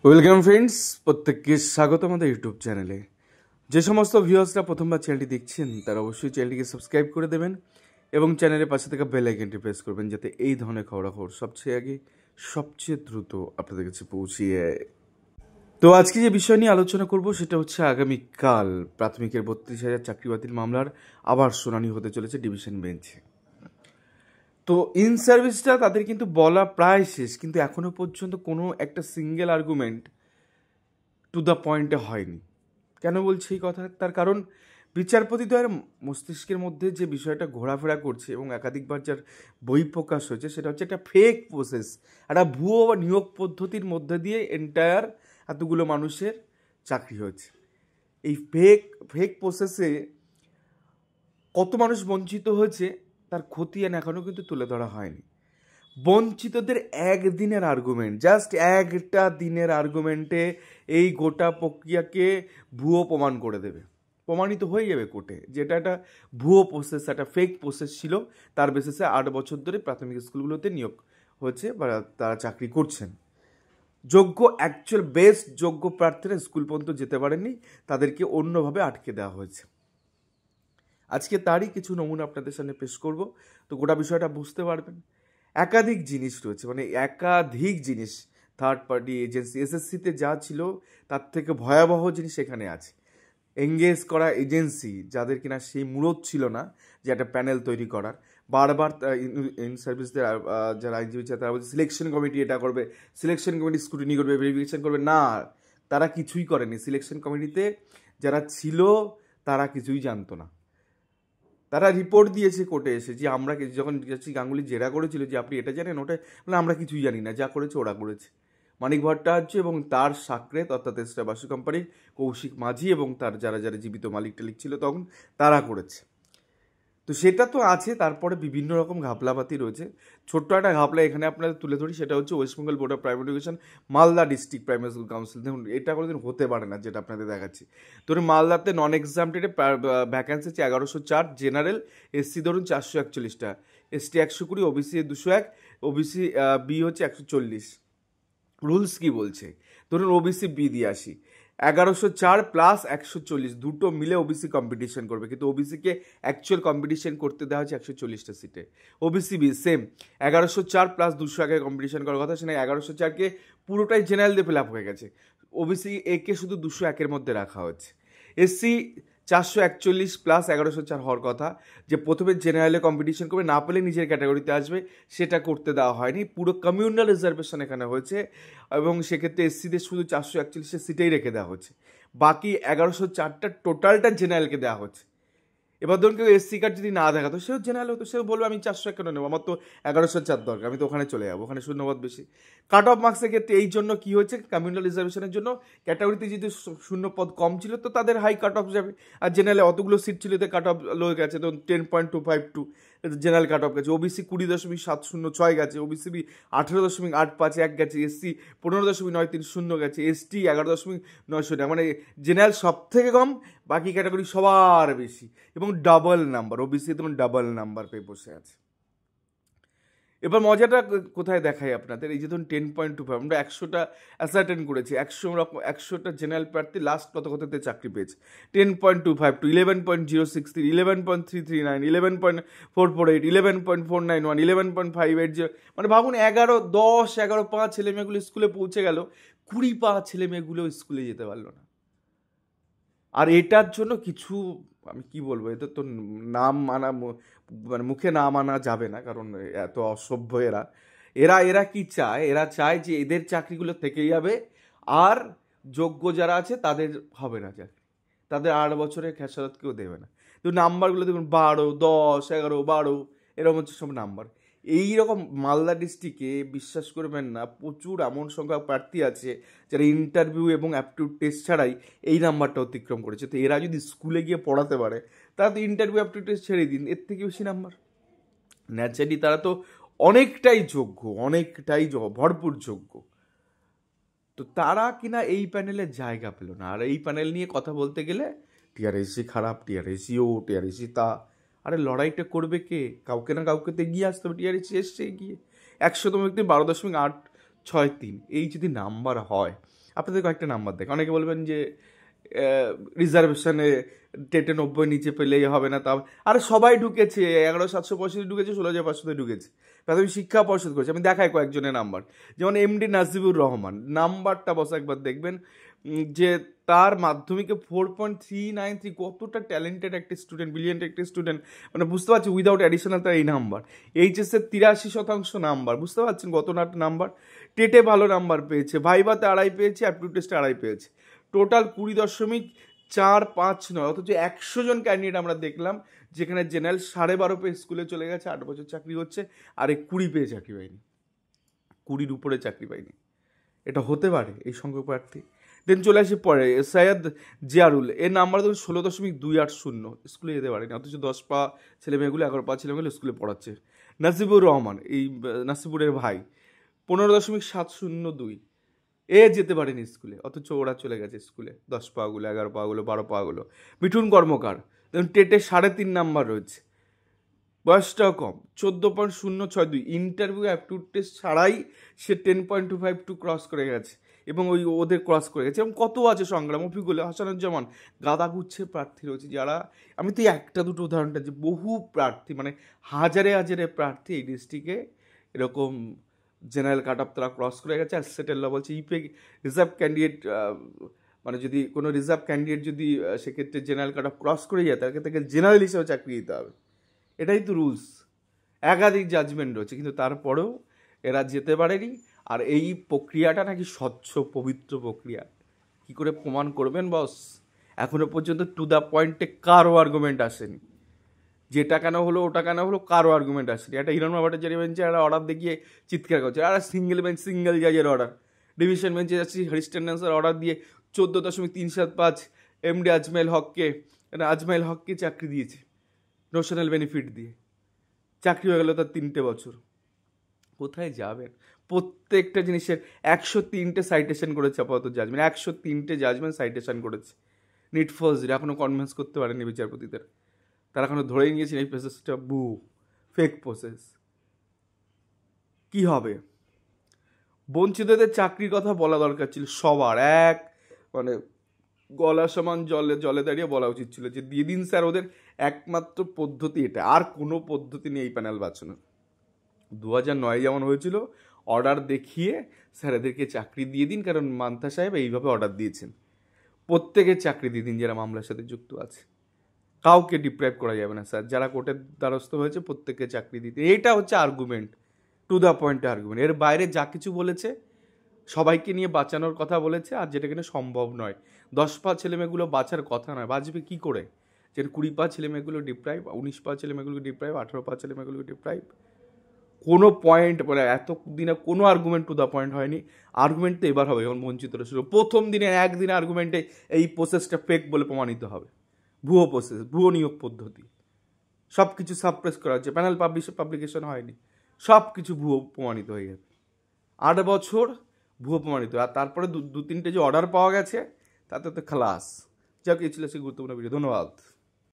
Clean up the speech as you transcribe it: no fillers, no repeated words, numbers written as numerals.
Welcome friends, প্রত্যেককে স্বাগত আমাদের ইউটিউব চ্যানেলে। যে সমস্ত ভিউয়ার্সরা প্রথমবার চ্যানেলটি দেখছেন তারা অবশ্যই চ্যানেলটিকে সাবস্ক্রাইব করে দেবেন এবং চ্যানেলের পাশে থাকা বেল আইকনটি প্রেস করবেন যাতে এই ধরনের খবরাখবর সবচেয়ে আগে সবচেয়ে দ্রুত আপনাদের কাছে পৌঁছিয়ে। তো আজকে যে বিষয় নিয়ে আলোচনা করব সেটা হচ্ছে আগামীকাল প্রাথমিকের 32,000 চাকরি বাতিল মামলার আবার শুনানি হতে চলেছে ডিভিশন বেঞ্চে। তো ইন সার্ভিসটা তাদের কিন্তু বলা প্রায় শেষ, কিন্তু এখনো পর্যন্ত কোনো একটা সিঙ্গেল আর্গুমেন্ট টু দ্য পয়েন্টে হয়নি। কেন বলছি এই কথা? তার কারণ বিচারপতিদ্বয়ের মস্তিষ্কের মধ্যে যে বিষয়টা ঘোরাফেরা করছে এবং একাধিকবার যার বই প্রকাশ হয়েছে সেটা হচ্ছে একটা ফেক প্রসেস, একটা ভুয়ো বা নিয়োগ পদ্ধতির মধ্যে দিয়ে এন্টায়ার এতগুলো মানুষের চাকরি হয়েছে। এই ফেক প্রসেসে কত মানুষ বঞ্চিত হয়েছে তার খতিয়ান এখনও কিন্তু তুলে ধরা হয়নি। বঞ্চিতদের একদিনের আর্গুমেন্ট, জাস্ট একটা দিনের আর্গুমেন্টে এই গোটা প্রক্রিয়াকে ভুয়ো প্রমাণ করে দেবে, প্রমাণিত হয়ে যাবে কোর্টে যেটা একটা ভুয়ো প্রসেস, একটা ফেক প্রসেস ছিল। তার বেসিসে 8 বছর ধরে প্রাথমিক স্কুলগুলোতে নিয়োগ হচ্ছে বা তারা চাকরি করছেন। যোগ্য অ্যাকচুয়াল বেস্ট যোগ্য প্রার্থীরা স্কুল পর্যন্ত যেতে পারেননি, তাদেরকে অন্যভাবে আটকে দেওয়া হয়েছে। আজকে তারই কিছু নমুনা আপনাদের সামনে পেশ করব, তো গোটা বিষয়টা বুঝতে পারবেন। একাধিক জিনিস রয়েছে, মানে একাধিক জিনিস, থার্ড পার্টি এজেন্সি, এসএসসিতে যা ছিল তার থেকে ভয়াবহ জিনিস এখানে আছে। এঙ্গেজ করা এজেন্সি যাদের কিনা সেই মূলত ছিল না যে একটা প্যানেল তৈরি করার, বারবার ইন সার্ভিসদের যারা আইনজীবী তারা বলছে সিলেকশন কমিটি এটা করবে, সিলেকশন কমিটি স্ক্রুটিনি করবে, ভেরিফিকেশন করবে। না, তারা কিছুই করেনি। সিলেকশন কমিটিতে যারা ছিল তারা কিছুই জানতো না। তারা রিপোর্ট দিয়েছে কোর্টে এসে যে আমরা যখন গাঙ্গুলি জেরা করেছিল যে আপনি এটা জানেন ওটা, বলে আমরা কিছুই জানি না, যা করেছে ওরা করেছে। মানিক ভট্টাচার্য এবং তার সাকরেত অর্থাৎ এস্টা বাসু কোম্পানির কৌশিক মাঝি এবং তার যারা যারা জীবিত মালিক টালিক ছিল তখন তারা করেছে। তো সেটা তো আছে, তারপরে বিভিন্ন রকম ঘাপলাপাতি রয়েছে। ছোট্ট একটা ঘাপলা এখানে আপনাদের তুলে ধরি, সেটা হচ্ছে West Bengal board of primary education Malda district primary school council. দেখুন, এটা কোনোদিন হতে পারে না যেটা আপনাদের দেখাচ্ছি। ধরুন মালদাতে নন এক্সামটেডে ভ্যাকেন্সি হচ্ছে 1104, জেনারেল এসসি ধরুন 441টা, এসটি 120, ওবিসি 201, ওবিসি বি হচ্ছে 140। রুলস কি বলছে? ধরুন ওবিসি বি দিয়ে আসি, 1104 প্লাস 140 দুটো মিলে ওবিসি কম্পিটিশন করবে, কিন্তু ওবিসিকে অ্যাকচুয়াল কম্পিটিশন করতে দেওয়া হচ্ছে 140টা সিটে। OBC B same 1104 plus 201 competition করার কথা, সেখানে 1104কে পুরোটাই জেনারেল দিয়ে ফিল আপ হয়ে গেছে। ওবিসি একে শুধু 201-এর মধ্যে রাখা হচ্ছে। এসসি 441 প্লাস 1104 হওয়ার কথা, যে প্রথমে জেনারেলে কম্পিটিশন করবে, না পেলে নিজের ক্যাটাগরিতে আসবে, সেটা করতে দেওয়া হয়নি। পুরো কমিউনাল রিজার্ভেশন এখানে হয়েছে এবং সেক্ষেত্রে এসসিদের শুধু 441 সিটেই রেখে দেওয়া হচ্ছে, বাকি 1104টা টোটালটা জেনারেলকে দেওয়া হচ্ছে। এবার ধরুন কেউ এসসি কার্ড যদি না দেখাতো, সেও জেনারেল হতো, সেও বলবে আমি 400 কেন নেবো, আমার তো 1104 দরকার, আমি তো ওখানে চলে যাবো, ওখানে শূন্যপদ বেশি। কাট অফ মার্কসের ক্ষেত্রে এই জন্য কি হয়েছে, কমিউনাল রিজার্ভেশনের জন্য ক্যাটাগরিতে যদি শূন্যপদ কম ছিল তো তাদের হাই কাট অফ যাবে, আর জেনারেলে অতগুলো সিট ছিল তো কাট অফ লো গেছে, তো 10.252 জেনারেল কাট অফ গেছে। ওবিসি 20.706 গেছে, ওবিসি বি 18.851 গেছে, এসসি 15.930 গেছে, এসটি 11.900, মানে জেনারেল সব থেকে কম, বাকি ক্যাটাগরি সবার বেশি এবং ডাবল নাম্বার। ওবিসি তেমন ডাবল নাম্বার পেয়ে বসে আছে। এবার মজাটা কোথায় দেখাই আপনাদের, এই যে ধরুন 10.25 আমরা 100টা অ্যাসার্টেন করেছি, 100টা জেনারেল প্রার্থী লাস্ট কততে চাকরি পেয়েছে, 10.252, 11.063, 11.339, 11.448, 11.491, 11.580, মানে ভাবুন 10-11 ছেলেমেয়েগুলো স্কুলে পৌঁছে গেল, 20 ছেলেমেয়েগুলো স্কুলে যেতে পারলো না। আর এটার জন্য কিছু, আমি কি বলবো, এদের তো নাম আনা, মানে মুখে নাম আনা যাবে না, কারণ এত অসভ্য এরা এরা এরা কি চায়, এরা চায় যে এদের চাকরিগুলো থেকে যাবে আর যোগ্য যারা আছে তাদের হবে না চাকরি, তাদের 8 বছরের খেসারত কেউ দেবে না। তো নাম্বারগুলো দেখুন 12, 10, 11, 12 এরকম হচ্ছে সব নাম্বার। এইরকম মালদা ডিস্ট্রিক্টে বিশ্বাস করবেন না, প্রচুর এমন সংখ্যক প্রার্থী আছে যারা ইন্টারভিউ এবং অ্যাপটিউড টেস্ট ছাড়াই এই নাম্বারটা অতিক্রম করেছে। তো এরা যদি স্কুলে গিয়ে পড়াতে পারে, তারা তো ইন্টারভিউ অ্যাপটিউড টেস্ট ছেড়ে দিন, এর থেকে বেশি নাম্বার। ন্যাচারালি তারা তো অনেকটাই যোগ্য, ভরপুর যোগ্য। তো তারা কিনা এই প্যানেলে জায়গা পেল না। আর এই প্যানেল নিয়ে কথা বলতে গেলে টিআরএসি খারাপ, টিআরএসি তা, আরে লড়াইটা করবে কে? কাউকে না কাউকে তো এগিয়ে আসতে হবে। টিআরএসি এসছে এগিয়ে 100তম ব্যক্তি 12.8 6-3 এই যদি নাম্বার হয়, আপনাদের কয়েকটা নাম্বার দেখে অনেকে বলবেন যে রিজার্ভেশনে টেটে 90 নিচে পেলেই হবে না, তা আরে সবাই ঢুকেছে, 11,765 ঢুকেছে, 16,500 ঢুকেছে, প্রাথমিক শিক্ষা পর্ষদ করেছে। আমি দেখাই কয়েকজনের নাম্বার, যেমন এমডি নাজিবুর রহমান, নাম্বারটা বস একবার দেখবেন যে তার মাধ্যমিকে 4.393, কতটা ট্যালেন্টেড একটা স্টুডেন্ট, ব্রিলিয়েন্ট একটা স্টুডেন্ট, মানে বুঝতে পারছি উইদাউট অ্যাডিশনাল তার এই নাম্বার। এইচএসের 83% নাম্বার, বুঝতে পারছেন কত নাম্বার। টেটে ভালো নাম্বার পেয়েছে, ভাইভাতে 2.5 পেয়েছে, অ্যাপটিউড টেস্টে 2.5 পেয়েছে, টোটাল 20.459। অথচ 100 জন ক্যান্ডিডেট আমরা দেখলাম যেখানে জেনারেল 12.5 পেয়ে স্কুলে চলে গেছে, 8 বছর চাকরি হচ্ছে, আর 20 পেয়ে চাকরি পায়নি, 20-র উপরে চাকরি পায়নি। এটা হতে পারে এই সংখ্যক প্রার্থী। দেন চলে আসি পরে সৈয়দ জিয়ারুল, এর নাম্বার ধরুন 16.280, স্কুলে যেতে পারেনি, অথচ 10 পা ছেলেমেয়েগুলো 11 পা ছেলেমেয়েগুলো স্কুলে পড়াচ্ছে। নাসিবুর রহমান, এই নাসিবুরের ভাই, 15.702, এ যেতে পারেনি স্কুলে, অথচ ওরা চলে গেছে স্কুলে, 10 পাগুলো, 11 পাগুলো, 12 পাগুলো। মিঠুন কর্মকার, দেখুন টেটে 3.5 নাম্বার রয়েছে, বয়সটাও কম, 14.062, ইন্টারভিউ অ্যাপটিউড টেস্ট ছাড়াই সে 10.252 ক্রস করে গেছে, এবং ওদের ক্রস করে গেছে। এবং কত আছে সংগ্রাম, অফিকুল হাসানুজ্জামান, গাদাগুচ্ছের প্রার্থী রয়েছে যারা, আমি তো একটা দুটো উদাহরণটা, যে বহু প্রার্থী, মানে হাজারে হাজারে প্রার্থী এই ডিস্ট্রিক্টে এরকম জেনারেল কাট আপ তারা ক্রস করে গেছে। আর সেটেল ল বলছে ইপে রিজার্ভ ক্যান্ডিডেট, মানে যদি কোনো রিজার্ভ ক্যান্ডিডেট যদি সেক্ষেত্রে জেনারেল কাট আপ ক্রস করে যায়, তাকে জেনারেল হিসেবে চাকরি দিতে হবে, এটাই তো রুলস। একাধিক জাজমেন্ট রয়েছে, কিন্তু তারপরেও এরা যেতে পারেনি। আর এই প্রক্রিয়াটা নাকি স্বচ্ছ পবিত্র প্রক্রিয়া, কি করে প্রমাণ করবেন বস? এখনো পর্যন্ত টু দ্য পয়েন্টে কারো আর্গুমেন্ট আসেনি, যেটা কেন হলো ওটা কেন হলো, কারো আর্গুমেন্ট আসেনি। একটা হিরণ ভট্টাচার্য বেঞ্চে একটা অর্ডার দেখিয়ে চিৎকার করছে, আর সিঙ্গেল জাজের অর্ডার। ডিভিশন বেঞ্চে যাচ্ছি, হ্যারিস্টেন্সের অর্ডার দিয়ে 14.375 এমডি আজমাইল হককে চাকরি দিয়েছে নোশনাল বেনিফিট দিয়ে, চাকরি হয়ে গেল তার 3টে বছর। কোথায় যাবেন? প্রত্যেকটা জিনিসের 103টে সাইটেশন করেছে আপাতত জাজমেন্ট, 103টে জাজমেন্ট সাইটেশন করেছে। নিট ফর্জরি এখনও কনভিন্স করতে পারেনি বিচারপতিদের, তারা এখনো ধরেই নিয়েছেন এই প্রসেসটা ফেক প্রসেস। কি হবে? বঞ্চিতদের চাকরির কথা বলা দরকার ছিল সবার, মানে গলা সমান জলে দাঁড়িয়ে বলা উচিত ছিল যে দিয়ে দিন স্যার, ওদের একমাত্র পদ্ধতি এটা, আর কোনো পদ্ধতি নেই এই প্যানেল বাঁচানোর। 2009 যেমন হয়েছিল, অর্ডার দেখিয়ে স্যার এদেরকে চাকরি দিয়ে দিন, কারণ মান্থা সাহেব এইভাবে অর্ডার দিয়েছেন, প্রত্যেকের চাকরি দিয়ে দিন যারা মামলার সাথে যুক্ত আছে, কাউকে ডিপ্রাইভ করা যাবে না স্যার, যারা কোর্টের দ্বারস্থ হয়েছে প্রত্যেককে চাকরি দিতে। এইটা হচ্ছে আর্গুমেন্ট, টু দ্য পয়েন্টে আর্গুমেন্ট। এর বাইরে যা কিছু বলেছে সবাইকে নিয়ে বাঁচানোর কথা বলেছে, আর যেটা কিনা সম্ভব নয়। 10 পা ছেলেমেয়েগুলো বাঁচার কথা নয়, বাঁচবে কি করে? যে 20 পা ছেলেমেয়েগুলো ডিপ্রাইভ, 19 পা ছেলেমেয়েগুলো ডিপ্রাইভ, 18 পা ছেলেমেয়েগুলো ডিপ্রাইভ। কোনো পয়েন্ট মানে এতদিনে কোনো আর্গুমেন্ট টু দ্য পয়েন্ট হয়নি। আর্গুমেন্ট তো এবার হবে, যখন বঞ্চিতরা শুরু, প্রথম দিনে একদিনে আর্গুমেন্টে এই প্রসেসটা ফেক বলে প্রমাণিত হবে, ভুয়ো প্রসেস, ভুয়ো নিয়োগ পদ্ধতি, সব কিছু সাবপ্রেস করা হচ্ছে, প্যানেল পাবলিকেশন হয়নি, সব কিছু ভুয়ো প্রমাণিত হয়ে যাবে। 8 বছর ভুয়ো প্রমাণিত, আর তারপরে 2-3টে যে অর্ডার পাওয়া গেছে তাতে তো খালাস। যাক, এই ছিল সেই গুরুত্বপূর্ণ ভিডিও। ধন্যবাদ।